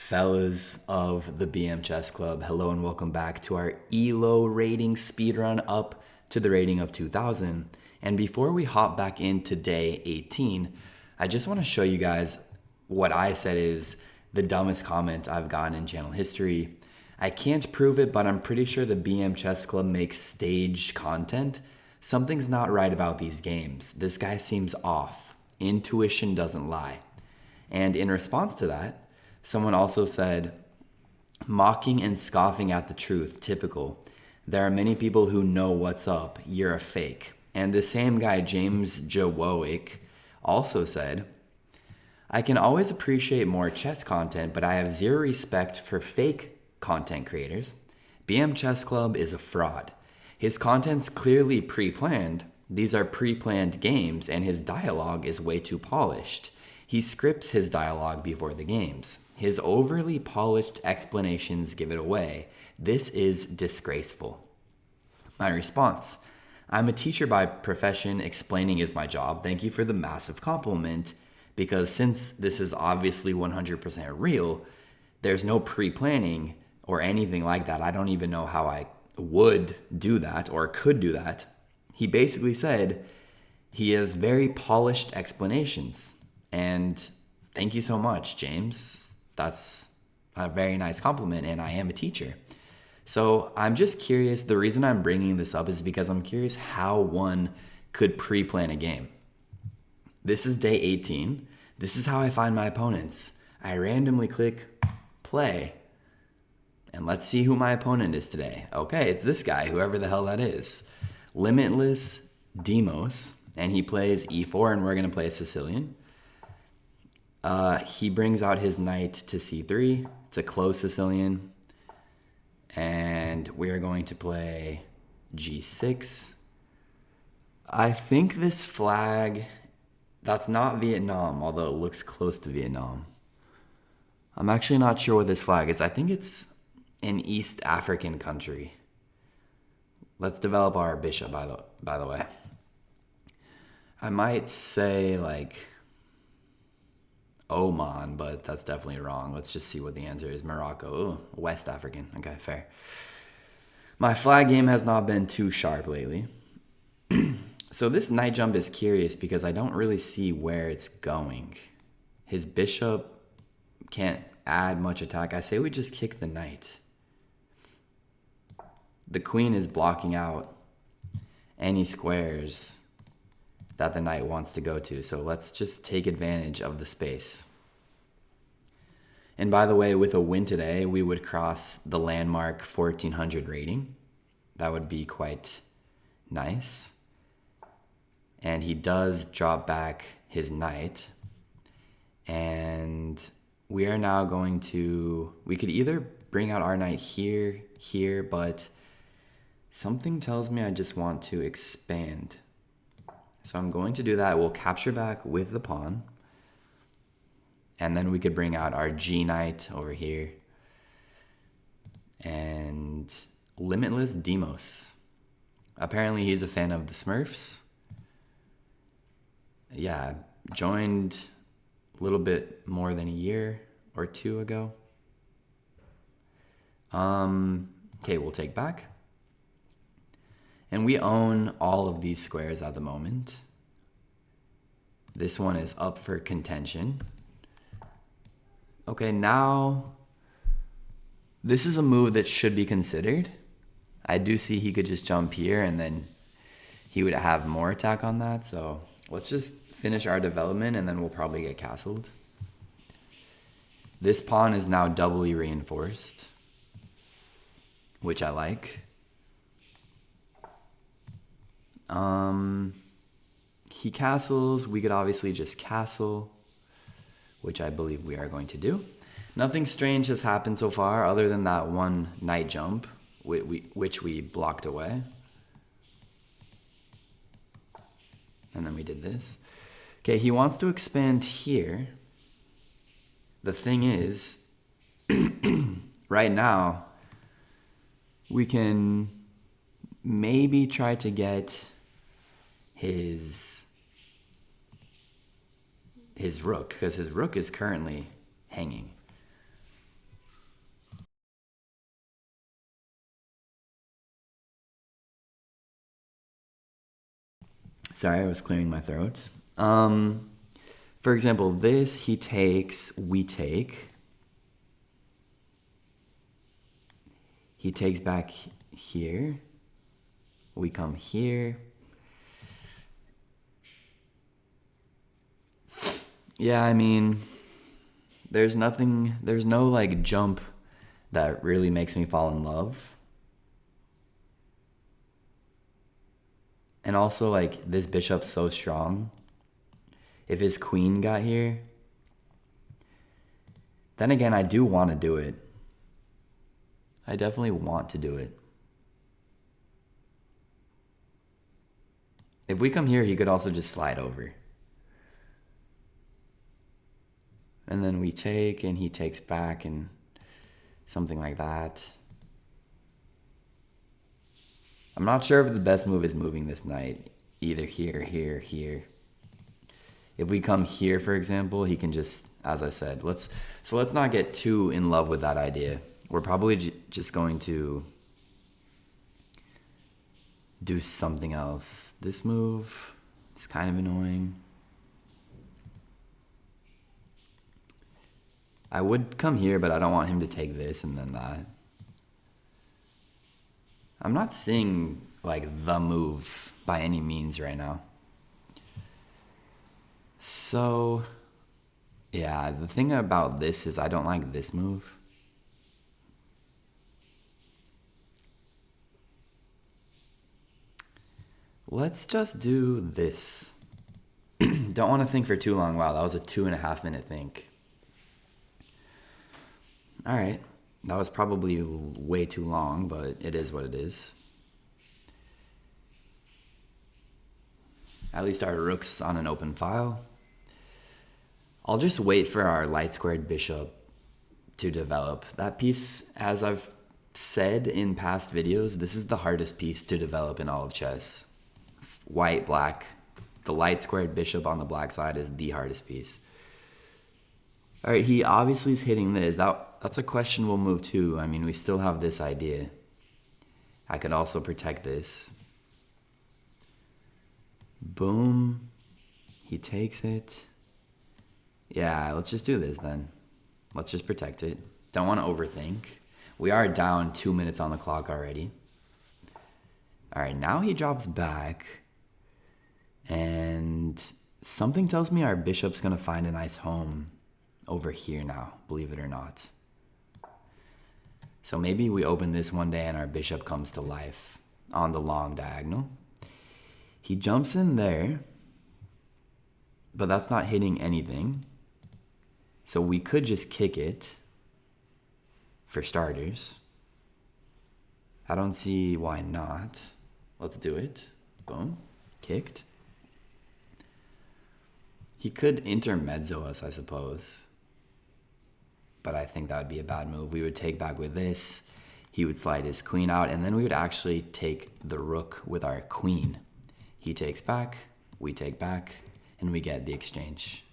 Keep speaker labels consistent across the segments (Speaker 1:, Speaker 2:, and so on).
Speaker 1: Fellas of the BM Chess Club, hello and welcome back to our ELO rating speedrun up to the rating of 2000. And before we hop back into day 18, I just want to show you guys what I said is the dumbest comment I've gotten in channel history. I can't prove it, but I'm pretty sure the BM Chess Club makes staged content. Something's not right about these games. This guy seems off. Intuition doesn't lie. And in response to that, someone also said, mocking and scoffing at the truth, typical. There are many people who know what's up. You're a fake. And the same guy, James Jawowick, also said, I can always appreciate more chess content, but I have zero respect for fake content creators. BM Chess Club is a fraud. His content's clearly pre-planned. These are pre-planned games, and his dialogue is way too polished. He scripts his dialogue before the games. His overly polished explanations give it away. This is disgraceful. My response, I'm a teacher by profession. Explaining is my job. Thank you for the massive compliment, because since this is obviously 100% real, there's no pre-planning or anything like that. I don't even know how I would do that or could do that. He basically said he has very polished explanations. And thank you so much, James. That's a very nice compliment, and I am a teacher. So I'm just curious. The reason I'm bringing this up is because I'm curious how one could pre-plan a game. This is day 18. This is how I find my opponents. I randomly click play, and let's see who my opponent is today. Okay, it's this guy, whoever the hell that is. Limitless Demos, and he plays e4, and we're going to play a Sicilian. He brings out his knight to c3. It's a closed Sicilian. And we are going to play g6. I think this flag, that's not Vietnam, although it looks close to Vietnam. I'm actually not sure what this flag is. I think it's an East African country. Let's develop our bishop, by the way. I might say like Oman, but that's definitely wrong. Let's just see what the answer is. Morocco. Ooh, West African. Okay, fair. My flag game has not been too sharp lately. So this knight jump is curious because I don't really see where it's going. His bishop can't add much attack. I say we just kick the knight. The queen is blocking out any squares that the knight wants to go to. So let's just take advantage of the space. And by the way, with a win today, we would cross the landmark 1400 rating. That would be quite nice. And he does drop back his knight. And we are now going to, we could either bring out our knight here, but something tells me I just want to expand. So I'm going to do that. We'll capture back with the pawn. And then we could bring out our G knight over here. And Limitless Demos. Apparently he's a fan of the Smurfs. Yeah, joined a little bit more than a year or two ago. Okay, we'll take back. And we own all of these squares at the moment. This one is up for contention. Okay, now this is a move that should be considered. I do see he could just jump here and then he would have more attack on that. So let's just finish our development and then we'll probably get castled. This pawn is now doubly reinforced, which I like. He castles. We could obviously just castle, which I believe we are going to do. Nothing strange has happened so far other than that one knight jump, which we blocked away. And then we did this. Okay, he wants to expand here. The thing is, right now, we can maybe try to get his rook, because his rook is currently hanging. Sorry, I was clearing my throat. For example, this, he takes, we take. He takes back here. We come here. Yeah, I mean, there's no like jump that really makes me fall in love. And also, like, this bishop's so strong. If his queen got here, then again, I do want to do it. I definitely want to do it. If we come here, he could also just slide over. And then we take, and he takes back, and something like that. I'm not sure if the best move is moving this knight. Either here, here, here. If we come here, for example, he can just, as I said, let's not get too in love with that idea. We're probably just going to do something else. This move is kind of annoying. I would come here, but I don't want him to take this and then that. I'm not seeing like the move by any means right now. So, yeah, the thing about this is I don't like this move. Let's just do this. Don't want to think for too long. Wow, that was a 2.5 minute think. All right, that was probably way too long, but it is what it is. At least our rook's on an open file. I'll just wait for our light squared bishop to develop. That piece, as I've said in past videos, this is the hardest piece to develop in all of chess. White, black. The light squared bishop on the black side is the hardest piece. All right, he obviously is hitting this. That's a questionable move too. I mean, we still have this idea. I could also protect this. Boom. He takes it. Yeah, let's just do this then. Let's just protect it. Don't want to overthink. We are down 2 minutes on the clock already. All right, now he drops back. And something tells me our bishop's going to find a nice home over here now, believe it or not. So maybe we open this one day and our bishop comes to life on the long diagonal. He jumps in there, but that's not hitting anything. So we could just kick it for starters. I don't see why not. Let's do it. Boom. Kicked. He could intermezzo us, I suppose. But I think that would be a bad move. We would take back with this. He would slide his queen out, and then we would actually take the rook with our queen. He takes back, we take back, and we get the exchange.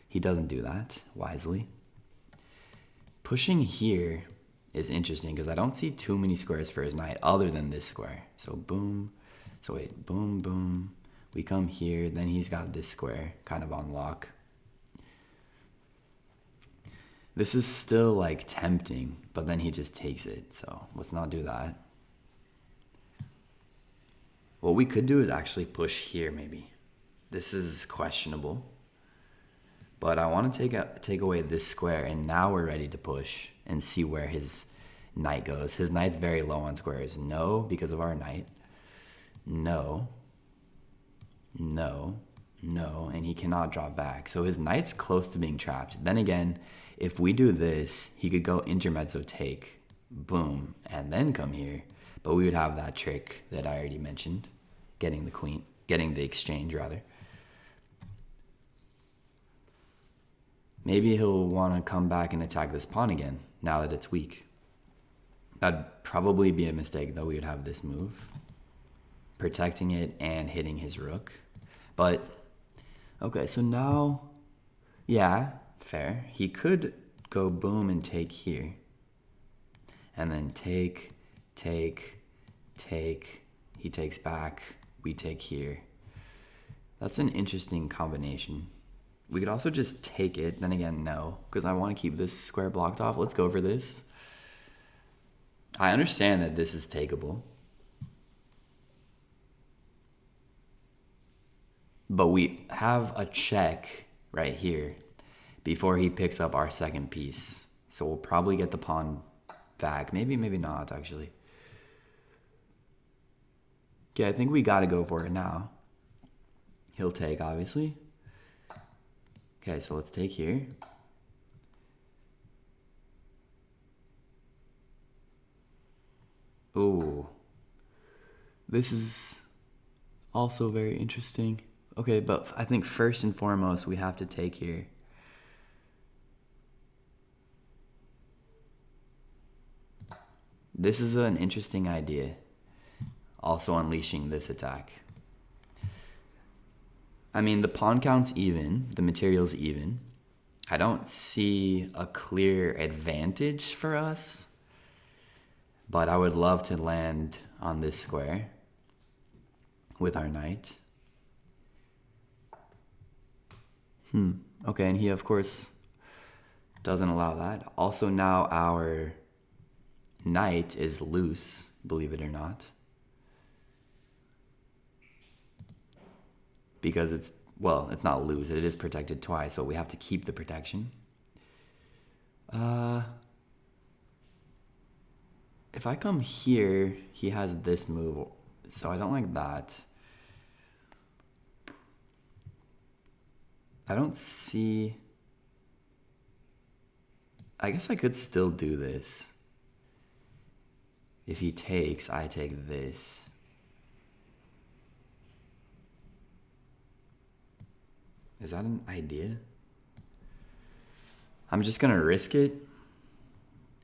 Speaker 1: He doesn't do that wisely. Pushing here is interesting because I don't see too many squares for his knight other than this square. So boom. So wait, boom, boom. We come here, then he's got this square kind of on lock. This is still like tempting, but then he just takes it. So let's not do that. What we could do is actually push here maybe. This is questionable. But I want to take away this square, and now we're ready to push and see where his knight goes. His knight's very low on squares. No, because of our knight. No. No. No. And he cannot drop back. So his knight's close to being trapped. Then again, if we do this, he could go intermezzo take. Boom. And then come here. But we would have that trick that I already mentioned. Getting the queen. Getting the exchange, rather. Maybe he'll want to come back and attack this pawn again, now that it's weak. That'd probably be a mistake, though. We would have this move. Protecting it and hitting his rook. But, okay, so now, yeah, fair. He could go boom and take here. And then take, take, take. He takes back. We take here. That's an interesting combination. We could also just take it. Then again, no, because I want to keep this square blocked off. Let's go for this. I understand that this is takeable. But we have a check right here before he picks up our second piece. So we'll probably get the pawn back. Maybe, maybe not, actually. Okay, I think we got to go for it now. He'll take, obviously. Okay, so let's take here. Ooh. This is also very interesting. Okay, but I think first and foremost, we have to take here. This is an interesting idea. Also unleashing this attack. I mean, the pawn count's even, the material's even. I don't see a clear advantage for us, but I would love to land on this square with our knight. Okay, and he, of course, doesn't allow that. Also, now our knight is loose, believe it or not. Because it's, well, it's not loose. It is protected twice, but we have to keep the protection. If I come here, he has this move, so I don't like that. I don't see... I guess I could still do this. If he takes, I take this. Is that an idea? I'm just gonna risk it.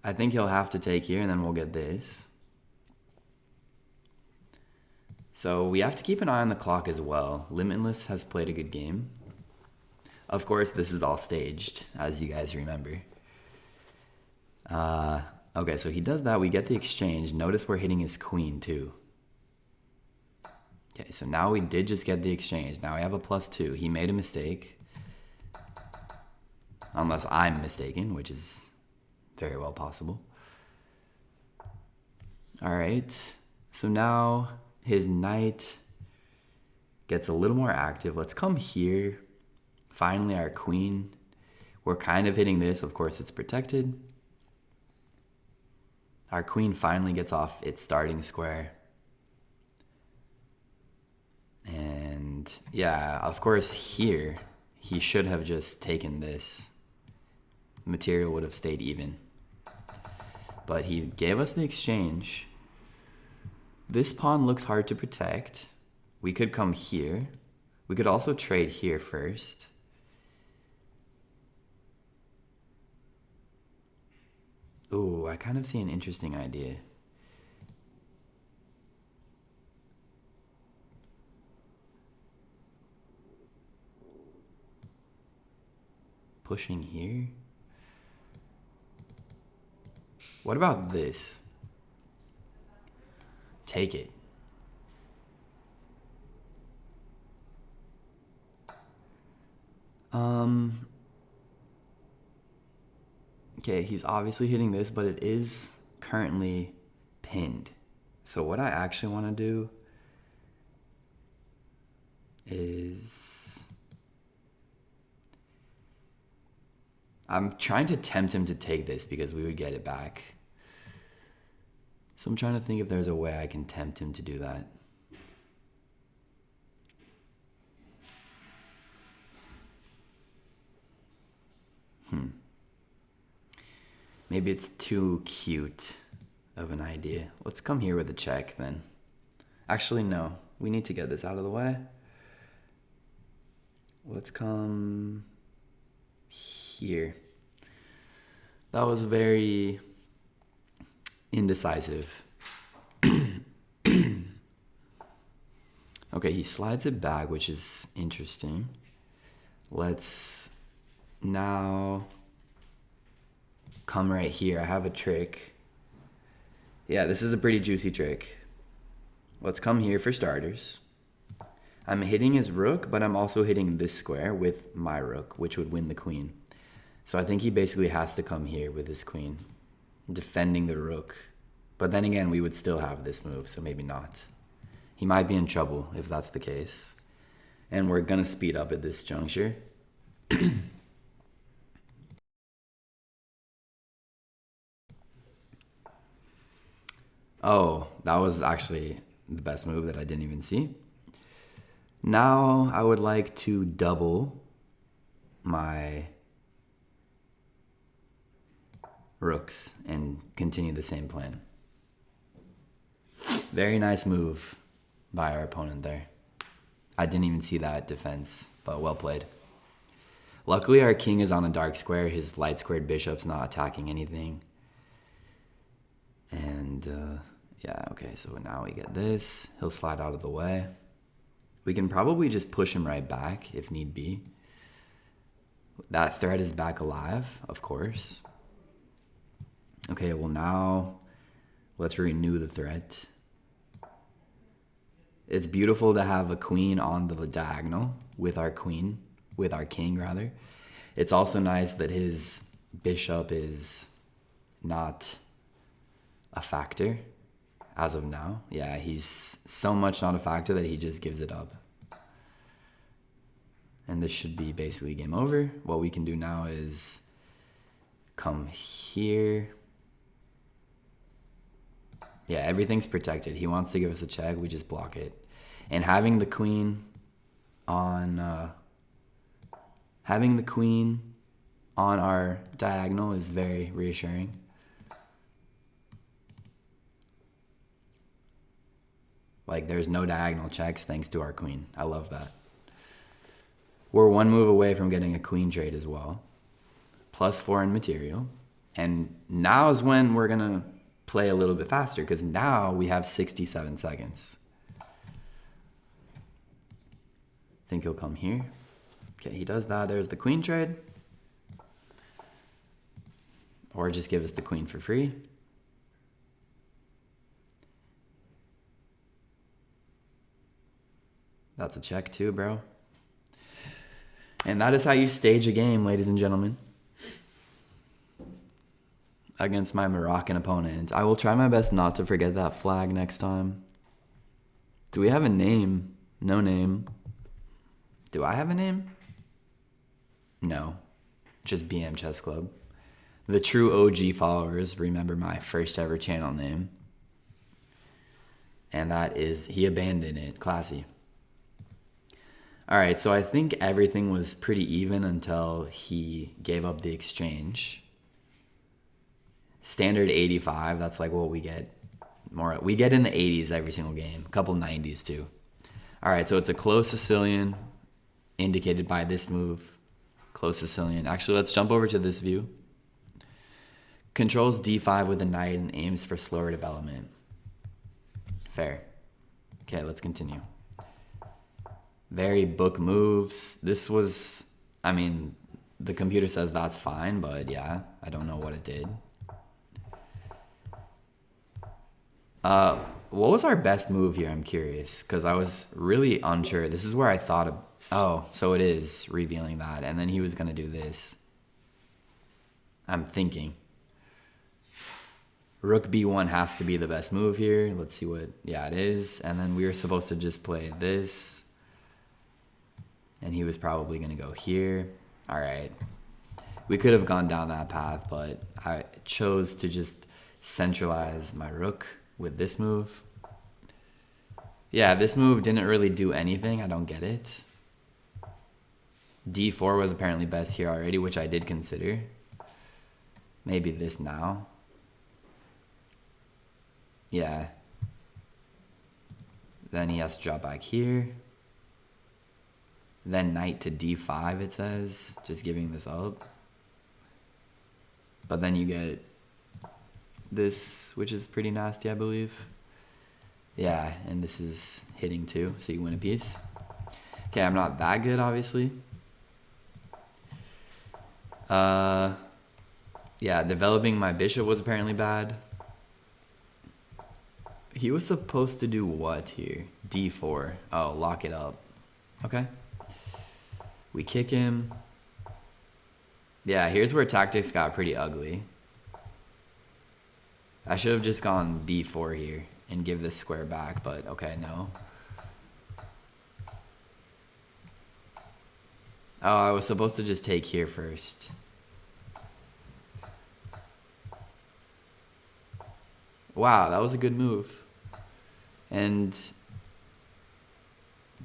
Speaker 1: I think he'll have to take here and then we'll get this. So we have to keep an eye on the clock as well. Limitless has played a good game. Of course, this is all staged, as you guys remember. Okay, so he does that. We get the exchange. Notice we're hitting his queen too. Okay, so now we did just get the exchange. Now we have a +2. He made a mistake. Unless I'm mistaken, which is very well possible. All right, so now his knight gets a little more active. Let's come here. Finally, our queen. We're kind of hitting this. Of course, it's protected. Our queen finally gets off its starting square. And yeah, of course, here, he should have just taken this. Material would have stayed even. But he gave us the exchange. This pawn looks hard to protect. We could come here. We could also trade here first. Ooh, I kind of see an interesting idea. Pushing here. What about this? Take it. Okay, he's obviously hitting this, but it is currently pinned. So what I actually want to do is... I'm trying to tempt him to take this because we would get it back. So I'm trying to think if there's a way I can tempt him to do that. Maybe it's too cute of an idea. Let's come here with a check then. Actually, no. We need to get this out of the way. Let's come here. That was very indecisive. Okay, he slides it back, which is interesting. Let's now come right here. I have a trick. Yeah, this is a pretty juicy trick. Let's come here for starters. I'm hitting his rook, but I'm also hitting this square with my rook, which would win the queen. So I think he basically has to come here with his queen, defending the rook. But then again, we would still have this move, so maybe not. He might be in trouble if that's the case. And we're going to speed up at this juncture. Oh, that was actually the best move that I didn't even see. Now I would like to double my rooks and continue the same plan. Very nice move by our opponent there. I didn't even see that defense, but well played. Luckily, our king is on a dark square. His light squared bishop's not attacking anything. And yeah, okay, so now we get this. He'll slide out of the way. We can probably just push him right back if need be. That threat is back alive, of course. Okay, well now let's renew the threat. It's beautiful to have a queen on the diagonal with our king rather. It's also nice that his bishop is not a factor as of now. Yeah, he's so much not a factor that he just gives it up. And this should be basically game over. What we can do now is come here. Yeah, everything's protected. He wants to give us a check. We just block it. And having the queen on our diagonal is very reassuring. Like, there's no diagonal checks thanks to our queen. I love that. We're one move away from getting a queen trade as well. +4 in material. And now is when we're going to play a little bit faster, because now we have 67 seconds. I think he'll come here. Okay, he does that. There's the queen trade. Or just give us the queen for free. That's a check too, bro. And that is how you stage a game, ladies and gentlemen. Against my Moroccan opponent. I will try my best not to forget that flag next time. Do we have a name? No name. Do I have a name? No. Just BM Chess Club. The true OG followers remember my first ever channel name. And that is, he abandoned it. Classy. Alright, so I think everything was pretty even until he gave up the exchange. Standard 85, that's like what we get. We get in the 80s every single game. A couple 90s too. Alright, so it's a close Sicilian, indicated by this move. Close Sicilian. Actually, let's jump over to this view. Controls d5 with a knight and aims for slower development. Fair. Okay, let's continue. Very book moves. This was, I mean, the computer says that's fine, but yeah, I don't know what it did. What was our best move here? I'm curious, because I was really unsure. This is where I thought of, oh, so it is revealing that, and then he was going to do this. I'm thinking. Rook b1 has to be the best move here. Let's see what, yeah, it is. And then we were supposed to just play this. And he was probably going to go here. All right. We could have gone down that path, but I chose to just centralize my rook with this move. Yeah, this move didn't really do anything. I don't get it. d4 was apparently best here already, which I did consider. Maybe this now. Yeah. Then he has to drop back here. Then knight to d5, it says. Just giving this up. But then you get this, which is pretty nasty, I believe. Yeah, and this is hitting too, so you win a piece. Okay, I'm not that good, obviously. Yeah, developing my bishop was apparently bad. He was supposed to do what here? d4. Oh, lock it up. Okay. We kick him. Yeah, here's where tactics got pretty ugly. I should have just gone b4 here and give this square back, but okay, no. Oh, I was supposed to just take here first. Wow, that was a good move. And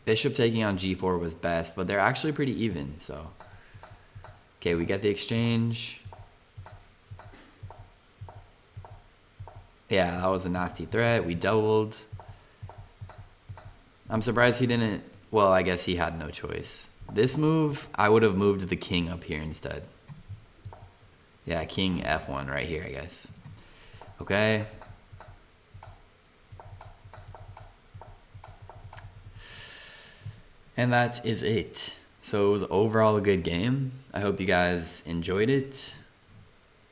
Speaker 1: bishop taking on g4 was best, but they're actually pretty even, so. Okay, we get the exchange. Yeah, that was a nasty threat. We doubled. I'm surprised he didn't... Well, I guess he had no choice. This move, I would have moved the king up here instead. Yeah, king f1 right here, I guess. Okay. And that is it. So it was overall a good game. I hope you guys enjoyed it.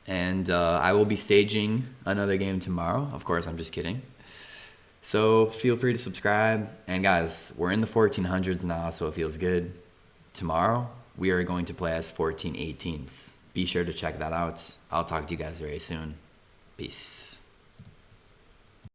Speaker 1: And I will be staging another game tomorrow. Of course, I'm just kidding. So feel free to subscribe. And guys, we're in the 1400s now, so it feels good. Tomorrow, we are going to play as 1418s. Be sure to check that out. I'll talk to you guys very soon. Peace.